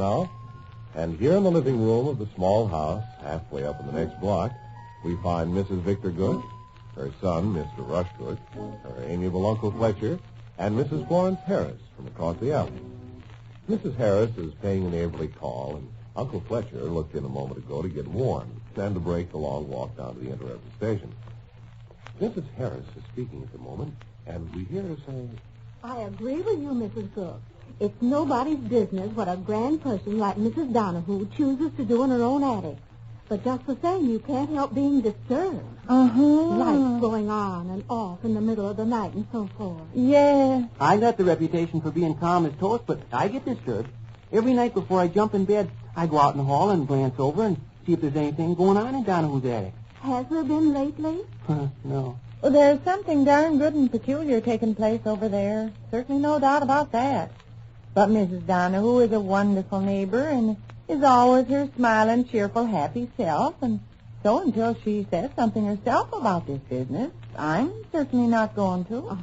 now. And here in the living room of the small house, halfway up in the next block, we find Mrs. Victor Gook, her son, Mr. Rush Gook, her amiable Uncle Fletcher, and Mrs. Florence Harris from across the alley. Mrs. Harris is paying a neighborly call, and Uncle Fletcher looked in a moment ago to get warm and to break the long walk down to the interurban station. Mrs. Harris is speaking at the moment, and we hear her say, I agree with you, Mrs. Gook. It's nobody's business what a grand person like Mrs. Donahue chooses to do in her own attic. But just the same, you can't help being disturbed. Lights going on and off in the middle of the night and so forth. Yeah. I got the reputation for being calm as toast, but I get disturbed. Every night before I jump in bed, I go out in the hall and glance over and see if there's anything going on in Donahue's attic. Has there been lately? No. Well, there's something darn good and peculiar taking place over there. Certainly no doubt about that. But Mrs. Donahue is a wonderful neighbor and is always her smiling, cheerful, happy self. And so until she says something herself about this business, I'm certainly not going to.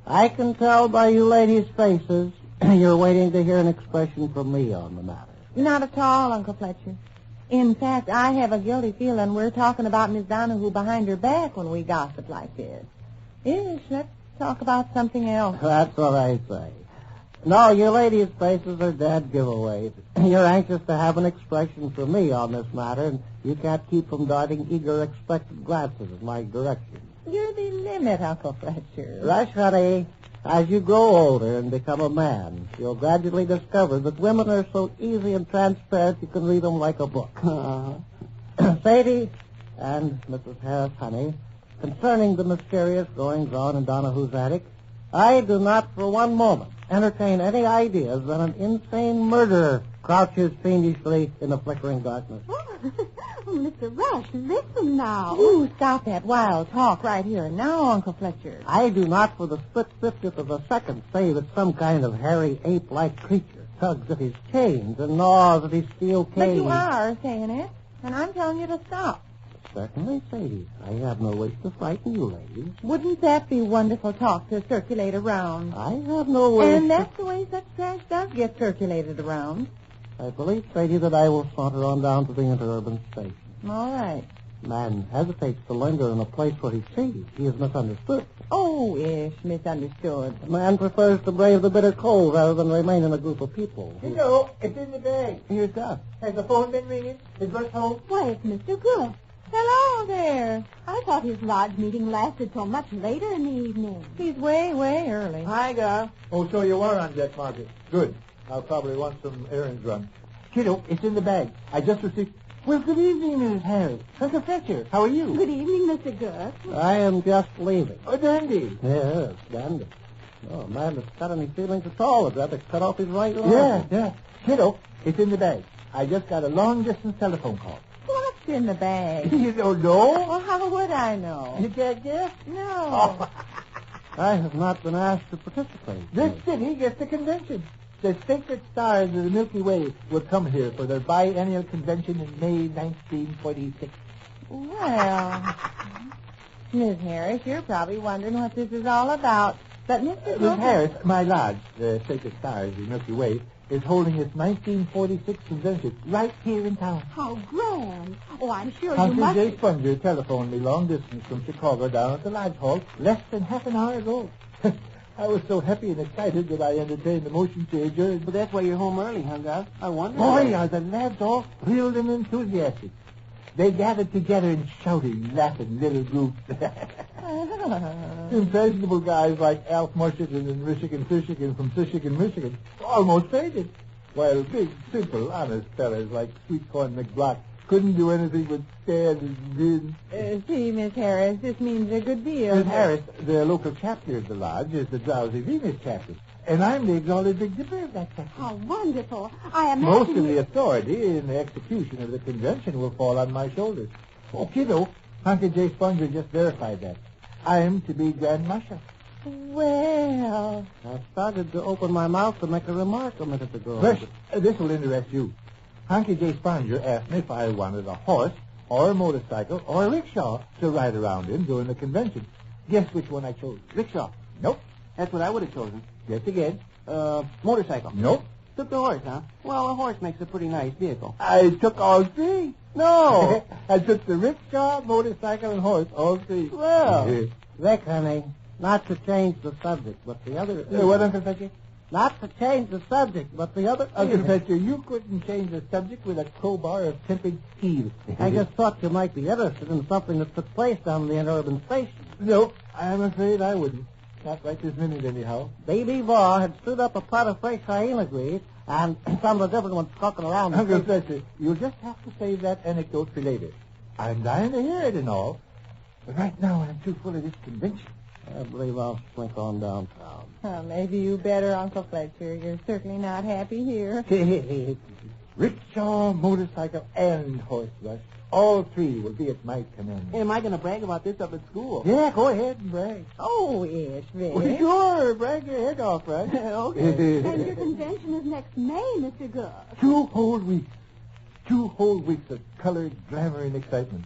I can tell by you ladies' faces you're waiting to hear an expression from me on the matter. Not at all, Uncle Fletcher. In fact, I have a guilty feeling we're talking about Miss Donahue behind her back when we gossip like this. Ish, let's talk about something else. That's what I say. No, you ladies' faces are dead giveaways. You're anxious to have an expression from me on this matter, and you can't keep from darting eager, expectant glances in my direction. You're the limit, Uncle Fletcher. Rush, honey, as you grow older and become a man, you'll gradually discover that women are so easy and transparent you can read them like a book. Sadie and Mrs. Harris, honey, concerning the mysterious goings-on in Donahue's attic, I do not for one moment entertain any ideas that an insane murderer crouches fiendishly in the flickering darkness. Oh, Mr. Rush, listen now. Ooh, stop that wild talk right here and now, Uncle Fletcher. I do not for the split 50th of a second say that some kind of hairy ape-like creature tugs at his chains and gnaws at his steel cage. But you are saying it, and I'm telling you to stop. Certainly, Sadie. I have no wish to frighten you, ladies. Wouldn't that be wonderful talk to circulate around? I have no wish. And that's the way such trash does get circulated around. I believe, Sadie, that I will saunter on down to the interurban station. All right. Man hesitates to linger in a place where he sees he is misunderstood. Oh, ish, misunderstood. Man prefers to brave the bitter cold rather than remain in a group of people. Hello, it's in the bag. Here's Gus. Has the phone been ringing? Is Rush home? Why, it's Mr. Gook. Hello there. I thought his lodge meeting lasted till much later in the evening. He's way, way early. Hi, Gus. Oh, so you are on deck, Margaret. Good. I'll probably want some errands run. Kiddo, it's in the bag. I just received... Well, good evening, Mrs. Harris. Uncle Fletcher, how are you? Good evening, Mr. Gook. I am just leaving. Oh, dandy. Yes, dandy. Oh, a man that's got any feelings at all would rather cut off his right arm. Yeah. Kiddo, it's in the bag. I just got a long-distance telephone call. What's in the bag? You don't know? Well, how would I know? You can't guess? No. Oh. I have not been asked to participate. This city gets the convention. The sacred stars of the Milky Way will come here for their biennial convention in May 1946. Well, Miss Harris, you're probably wondering what this is all about. But Mr. Miss Harris, my lodge, the sacred stars of the Milky Way, is holding its 1946 convention right here in town. How grand. Oh, I'm sure you Hunter must... J. Sponger telephoned me long distance from Chicago down at the lodge hall less than half an hour ago. I was so happy and excited that I entertained the motion to adjourn. But that's why you're home early, huh, Gus? I wonder. Boy, are the lads all thrilled and enthusiastic. They gathered together in shouting, laughing little groups. Impressionable guys like Alf Mushigan and Michigan Fishigan from Fishigan, Michigan, almost fainted. While big, simple, honest fellas like Sweet Corn McBlock couldn't do anything but stand and grin. See, Miss Harris, this means a good deal. Miss Harris, the local chapter of the lodge, is the Drowsy Venus chapter. And I'm the exalted Big Dipper of that chapter. How wonderful. I imagine... Most of the authority in the execution of the convention will fall on my shoulders. Oh, kiddo, Hunter J. Sponger just verified that. I'm to be Grand Marshal. Well, I started to open my mouth to make a remark a minute ago. First, this will interest you. Hunky J. Sponger asked me if I wanted a horse or a motorcycle or a rickshaw to ride around in during the convention. Guess which one I chose? Rickshaw. Nope. That's what I would have chosen. Guess again. Motorcycle. Nope. Took the horse, huh? Well, a horse makes a pretty nice vehicle. I took all three. No. I took the rickshaw, motorcycle, and horse, all three. Well, Vic, honey, not to change the subject, but the other... What, Uncle Fletcher? Not to change the subject, but the other... Uncle Fletcher, you couldn't change the subject with a crowbar of tempered steel. I just thought you might be interested in something that took place down the interurban station. No, I'm afraid I wouldn't. Not right this minute, anyhow. Baby Vaugh had stood up a pot of fresh hyena grease, and some of the different ones skulking around. Uncle Fletcher, you'll just have to save that anecdote for later. I'm dying to hear it and all. But right now, I'm too full of this convention. I believe I'll slink on downtown. Maybe you better, Uncle Fletcher. You're certainly not happy here. Rickshaw, motorcycle, and horse rush. All three will be at my command. Hey, am I going to brag about this up at school? Yeah, go ahead and brag. Oh, yes, Vic. Well, sure, brag your head off, right? Okay. And your convention is next May, Mr. Gook. 2 whole weeks. 2 whole weeks of colored glamour and excitement.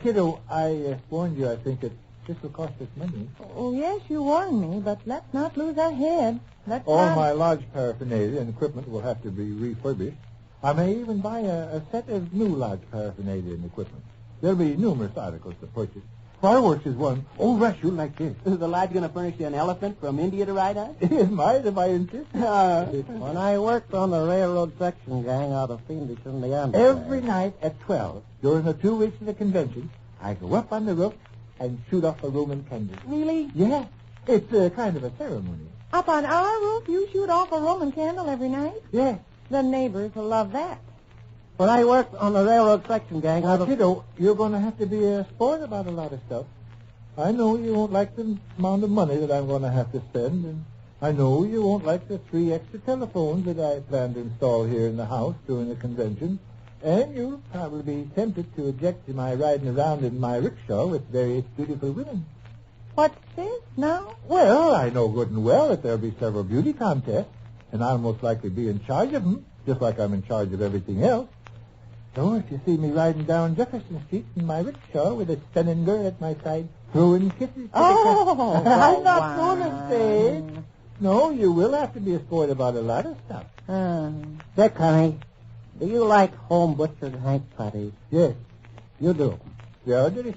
Kiddo, I warned you, I think, that this will cost us money. Oh, yes, you warned me, but let's not lose our head. All my lodge paraphernalia and equipment will have to be refurbished. I may even buy a set of new lodge paraphernalia and equipment. There'll be numerous articles to purchase. Fireworks is one. Oh, Rush, you'll like this. Is the lodge going to furnish you an elephant from India to ride on? It might, if I insist. When I worked on the railroad section gang out of Phoenix, Indiana... Every night at 12, during the 2 weeks of the convention, I go up on the roof and shoot off a Roman candle. Really? Yeah. It's a kind of a ceremony. Up on our roof, you shoot off a Roman candle every night? Yeah. The neighbors will love that. When I worked on the railroad section gang... Now, kiddo, you're going to have to be a sport about a lot of stuff. I know you won't like the amount of money that I'm going to have to spend, and I know you won't like the 3 extra telephones that I plan to install here in the house during the convention, and you'll probably be tempted to object to my riding around in my rickshaw with various beautiful women. What's this now? Well, I know good and well that there'll be several beauty contests, and I'll most likely be in charge of them, just like I'm in charge of everything else. So if you see me riding down Jefferson Street in my rickshaw with a stunning girl at my side, throwing kisses to Oh, I'm not fooling, Spade. No, you will have to be a sport about a lot of stuff. Vic, honey, do you like home butchered hank patties? Yes. You do. Yeah, delicious.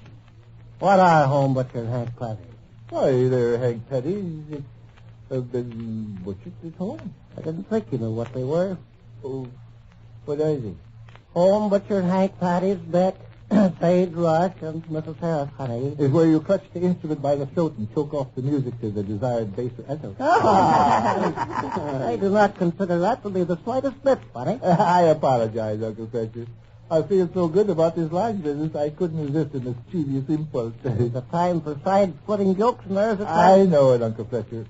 What are home butchered hank patties? Why, they're hank patties that have been butchered at home. I didn't think you knew what they were. Oh, what are they? Home butchered hank patties, Vic, Sade Rush, and Mrs. Harris, honey. Is where you clutch the instrument by the throat and choke off the music to the desired bass or alto. I do not consider that to be the slightest bit funny. I apologize, Uncle Fletcher. I feel so good about this lodge business, I couldn't resist a mischievous impulse. There's a time for side-splitting jokes, and there's a I time... know it, Uncle Fletcher.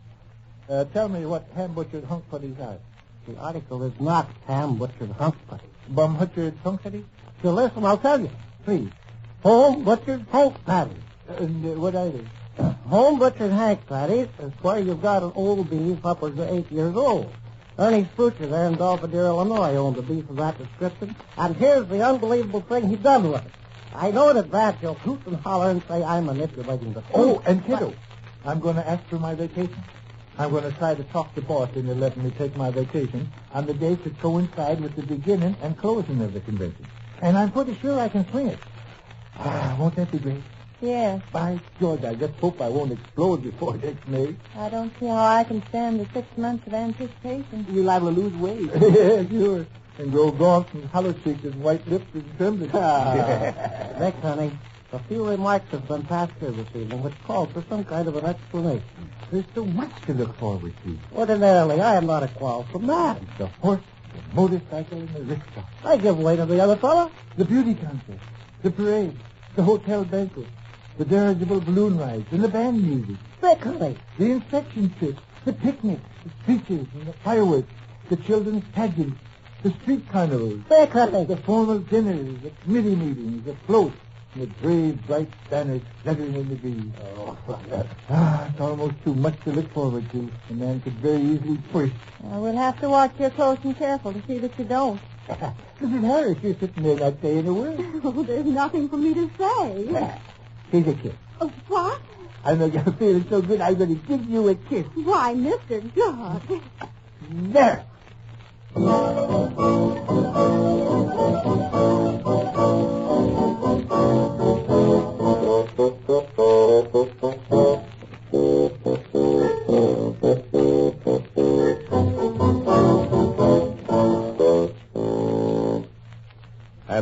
Tell me what ham-butchered hunk putties are. The article is not ham-butchered hunk putties. Bum-butchered hunk putties? So listen, I'll tell you. Please. Home butchered hank patties. And what are they? Home butchered hank patties is where you've got an old beef upwards of 8 years old. Ernie Sprucher there in Belvedere, Illinois, owned a beef of that description, and here's the unbelievable thing he done with it. I know in advance you'll hoot and holler and say I'm manipulating the... Oh, and kiddo, I'm going to ask for my vacation. I'm going to try to talk the boss into letting me take my vacation on the dates that coincide with the beginning and closing of the convention. And I'm pretty sure I can swing it. Won't that be great? Yes. By George, I just hope I won't explode before next May. I don't see how I can stand the 6 months of anticipation. You're liable to lose weight. Yeah, sure. And grow gaunt and hollow-cheeked and white lips and trembling. Vic, honey, a few remarks have been passed here this evening which call for some kind of an explanation. There's so much to look forward to. Ordinarily, I am not a quarrelsome man. The horse, the motorcycle, and the rickshaw. I give way to the other fellow. The beauty contest, the parade, the hotel banquet, the dirigible balloon rides, and the band music. Vic, honey. The inspection trips, the picnics, the speeches, and the fireworks, the children's pageants, the street carnivals. Vic, honey. The formal dinners, the committee meetings, the floats, and the brave, bright banners fluttering in the breeze. It's almost too much to look forward to. A man could very easily push. We'll have to watch you close and careful to see that you don't. Mrs. Harris, you're sitting there not saying a word. Oh, there's nothing for me to say. Here's a kiss. Oh, what? I know you're feeling so good, I'm going to give you a kiss. Why, Mr. Gook. There. And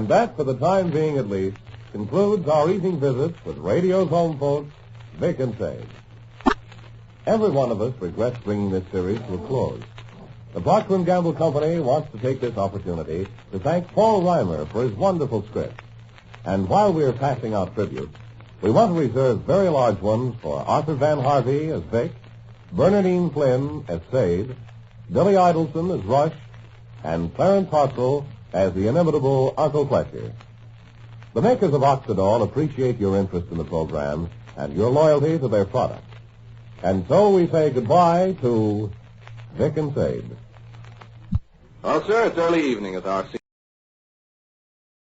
that, for the time being at least, concludes our evening visits with radio's home folks, Vic and Sade. Every one of us regrets bringing this series to a close. The Procter & Gamble Company wants to take this opportunity to thank Paul Reimer for his wonderful script. And while we're passing out tributes, we want to reserve very large ones for Arthur Van Harvey as Vic, Bernardine Flynn as Sade, Billy Idelson as Rush, and Clarence Hartzell as the inimitable Uncle Fletcher. The makers of Oxidol appreciate your interest in the program and your loyalty to their product. And so we say goodbye to Vic and Sade. Well, sir, it's early evening at our